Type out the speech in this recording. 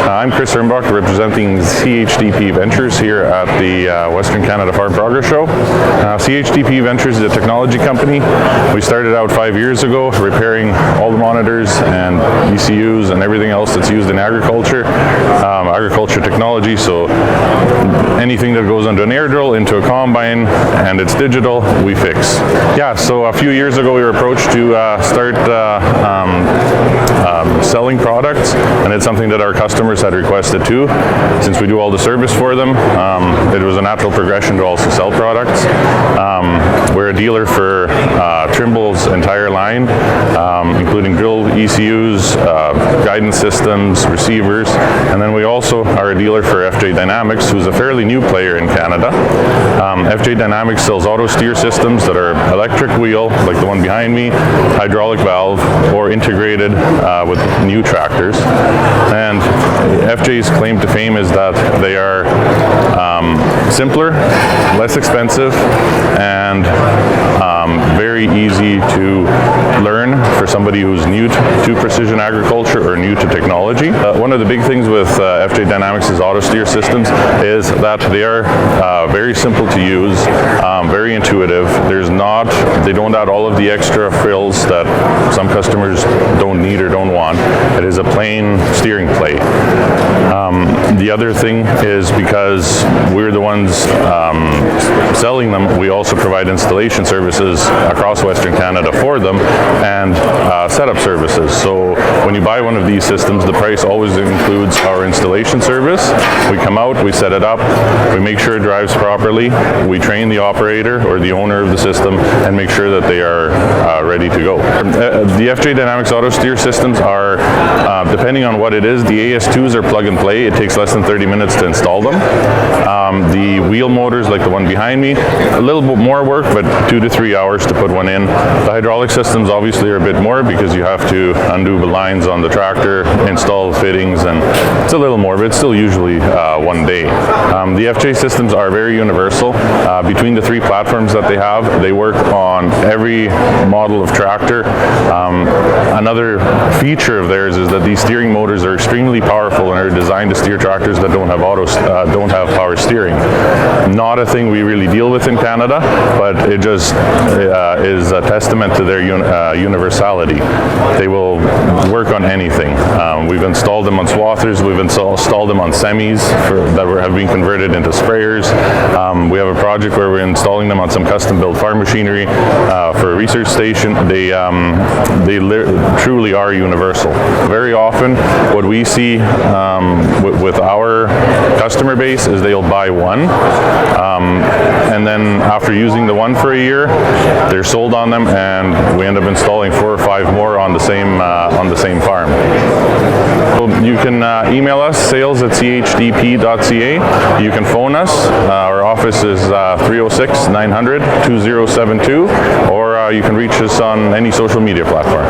I'm Chris Herrnbock, representing ChDp Ventures here at the Western Canada Farm Progress Show. ChDp Ventures is a technology company. We started out 5 years ago repairing all the monitors and ECUs and everything else that's used in agriculture, agriculture technology. So anything that goes under an air drill, into a combine, and it's digital, we fix. Yeah, so a few years ago we were approached to start selling products, and it's something that our customers had requested too. Since we do all the service for them, it was a natural progression to also sell products. We're a dealer for Trimble's entire line, including drill ECUs, guidance systems, receivers, and then we also are a dealer for FJ Dynamics, who's a fairly new player in Canada. FJ Dynamics sells auto steer systems that are electric wheel, like the one behind me, hydraulic valve, or integrated with new tractors. And FJ's claim to fame is that they are simpler, less expensive, and very easy to learn for somebody who's new to precision agriculture or new to technology. One of the big things with FJ Dynamics' auto steer systems is that they are very simple to use, very intuitive. They don't add all of the extra frills that some customers don't need or don't want. It is a plain steering plate. The other thing is, because we're the ones selling them, we also provide installation services across Western Canada for them, and setup services. So when you buy one of these systems, the price always includes our installation service. We come out, we set it up, we make sure it drives properly, we train the operator or the owner of the system and make sure that they are ready to go. The FJ Dynamics auto steer systems are, depending on what it is, the AS2s are plug and play. It takes less than 30 minutes to install them. The wheel motors, like the one behind me, a little bit more work, but 2 to 3 hours to put one in. The hydraulic systems obviously are a bit more, because you have to undo the lines on the tractor, install fittings, and it's a little more, but it's still usually 1 day. The FJ systems are very universal. Between the 3 platforms that they have, they work on every model of tractor. Another feature of theirs is that these steering motors are extremely powerful and are designed to steer tractors that don't have power steering. Not a thing we really deal with in Canada, but it just is a testament to their universality. They will work on anything. We've installed them on swathers, we've installed them on semis that have been converted into sprayers. We have a project where we're installing them on some custom-built farm machinery for a research station. They truly are universal. Very often, what we see with our customer base is they'll buy one, and then after using the one for a year, they're sold on them, and we end up installing 4 or 5 more on the same farm. So you can email us, sales@chdp.ca. You can phone us. Our office is 306-900-2072, or you can reach us on any social media platform.